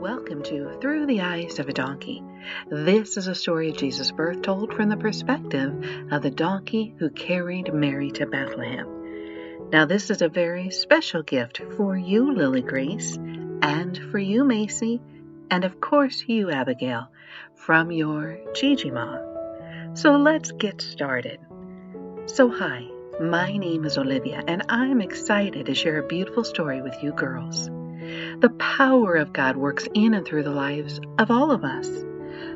welcome to Through the Eyes of a Donkey. This is a story of Jesus' birth told from the perspective of the donkey who carried Mary to Bethlehem. Now, this is a very special gift for you, Lily Grace, and for you, Macie, and of course you, Abigail, from your GGMA. So let's get started. So hi, my name is Olivia, and I'm excited to share a beautiful story with you girls. The power of God works in and through the lives of all of us.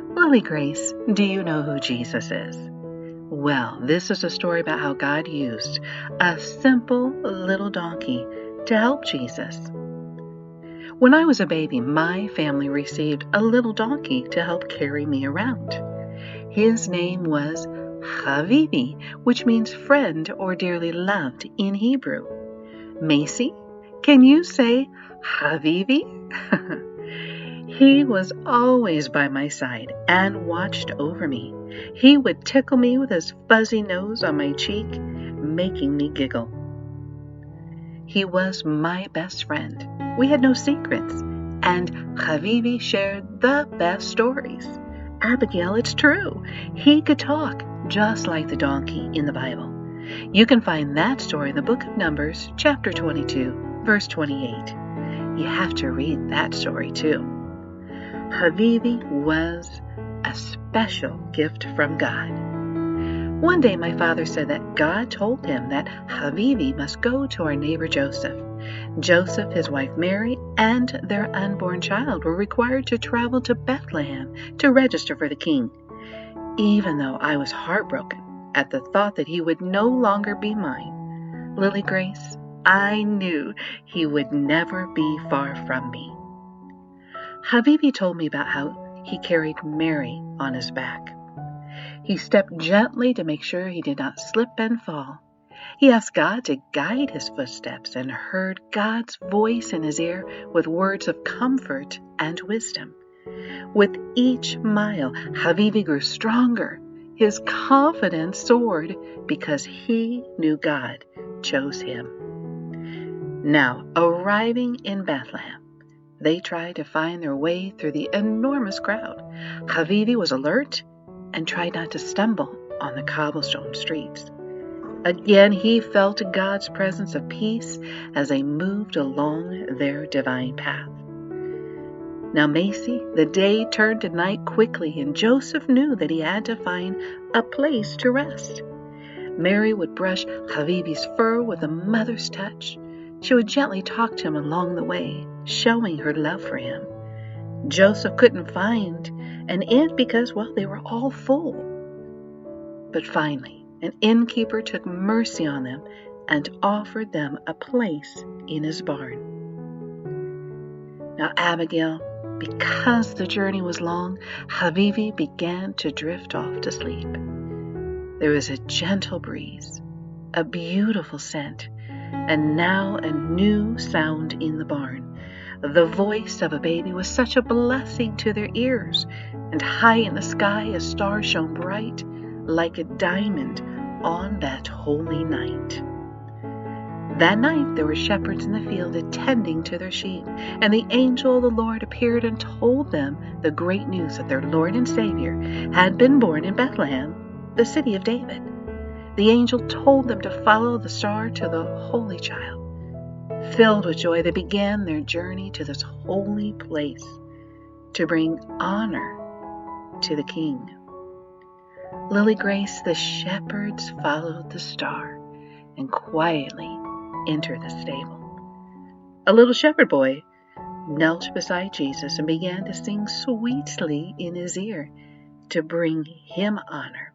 Lily Grace, do you know who Jesus is? Well, this is a story about how God used a simple little donkey to help Jesus. When I was a baby, my family received a little donkey to help carry me around. His name was Havivi, which means friend or dearly loved in Hebrew. Macie, can you say Havivi? He was always by my side and watched over me. He would tickle me with his fuzzy nose on my cheek, making me giggle. He was my best friend. We had no secrets, and Havivi shared the best stories. Abigail, it's true. He could talk just like the donkey in the Bible. You can find that story in the book of Numbers, chapter 22, verse 28. You have to read that story too. Havivi was a special gift from God. One day my father said that God told him that Havivi must go to our neighbor Joseph. Joseph, his wife Mary, and their unborn child were required to travel to Bethlehem to register for the king. Even though I was heartbroken at the thought that he would no longer be mine, Lily Grace, I knew he would never be far from me. Havivi told me about how he carried Mary on his back. He stepped gently to make sure he did not slip and fall. He asked God to guide his footsteps and heard God's voice in his ear with words of comfort and wisdom. With each mile, Havivi grew stronger. His confidence soared because he knew God chose him. Now, arriving in Bethlehem, they tried to find their way through the enormous crowd. Havivi was alert and tried not to stumble on the cobblestone streets. Again, he felt God's presence of peace as they moved along their divine path. Now, Macie, the day turned to night quickly, and Joseph knew that he had to find a place to rest. Mary would brush Havivi's fur with a mother's touch. She would gently talk to him along the way, showing her love for him. Joseph couldn't find an inn because, well, they were all full. But finally, an innkeeper took mercy on them and offered them a place in his barn. Now, Abigail, because the journey was long, Havivi began to drift off to sleep. There was a gentle breeze, a beautiful scent, and now a new sound in the barn. The voice of a baby was such a blessing to their ears, and high in the sky a star shone bright like a diamond on that holy night. That night there were shepherds in the field attending to their sheep, and the angel of the Lord appeared and told them the great news that their Lord and Savior had been born in Bethlehem, the city of David. The angel told them to follow the star to the holy child. Filled with joy, they began their journey to this holy place to bring honor to the King. Lily Grace, the shepherds followed the star and quietly entered the stable. A little shepherd boy knelt beside Jesus and began to sing sweetly in his ear to bring him honor.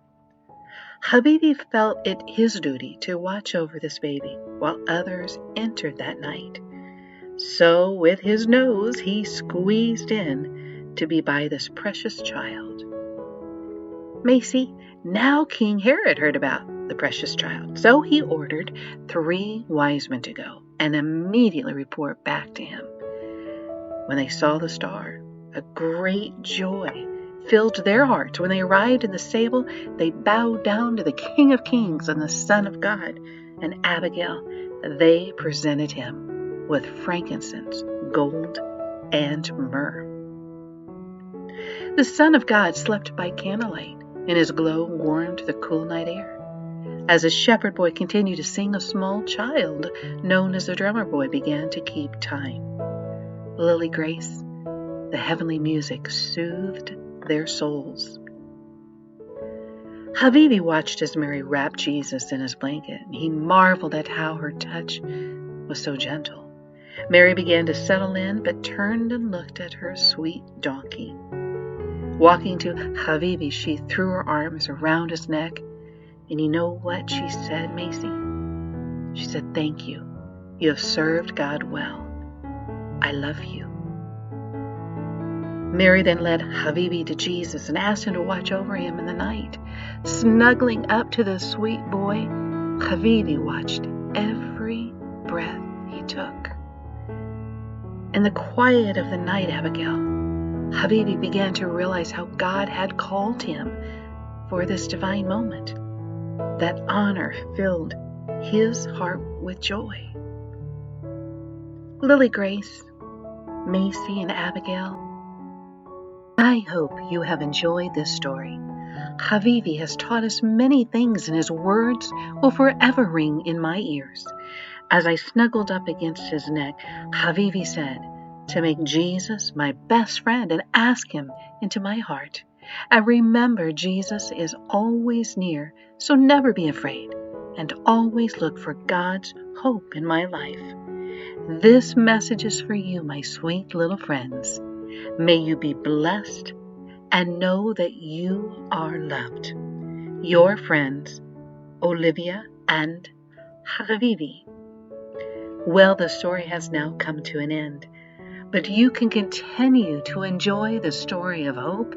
Havivi felt it his duty to watch over this baby while others entered that night. So with his nose he squeezed in to be by this precious child. Macie, now King Herod heard about the precious child, so he ordered 3 wise men to go and immediately report back to him. When they saw the star, a great joy filled their hearts. When they arrived in the stable, they bowed down to the King of Kings and the Son of God. And Abigail, they presented him with frankincense, gold, and myrrh. The Son of God slept by candlelight, and his glow warmed the cool night air. As a shepherd boy continued to sing, a small child, known as the drummer boy, began to keep time. Lily Grace, the heavenly music soothed their souls. Habibi watched as Mary wrapped Jesus in his blanket, and he marveled at how her touch was so gentle. Mary began to settle in, but turned and looked at her sweet donkey. Walking to Habibi, she threw her arms around his neck, and you know what she said, Macie? She said, "Thank you. You have served God well. I love you." Mary then led Habibi to Jesus and asked him to watch over him in the night. Snuggling up to the sweet boy, Habibi watched every breath he took. In the quiet of the night, Abigail, Habibi began to realize how God had called him for this divine moment. That honor filled his heart with joy. Lily Grace, Macie and Abigail, I hope you have enjoyed this story. Habibi has taught us many things, and his words will forever ring in my ears. As I snuggled up against his neck, Habibi said to make Jesus my best friend and ask him into my heart. And remember, Jesus is always near, so never be afraid, and always look for God's hope in my life. This message is for you, my sweet little friends. May you be blessed and know that you are loved. Your friends, Olivia and Habibi. Well, the story has now come to an end, but you can continue to enjoy the story of hope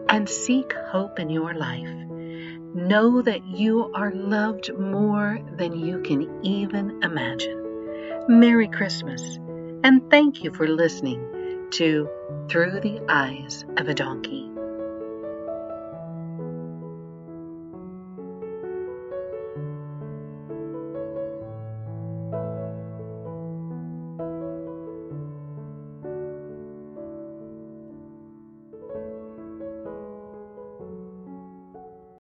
and seek hope in your life. Know that you are loved more than you can even imagine. Merry Christmas, and thank you for listening to Through the Eyes of a Donkey.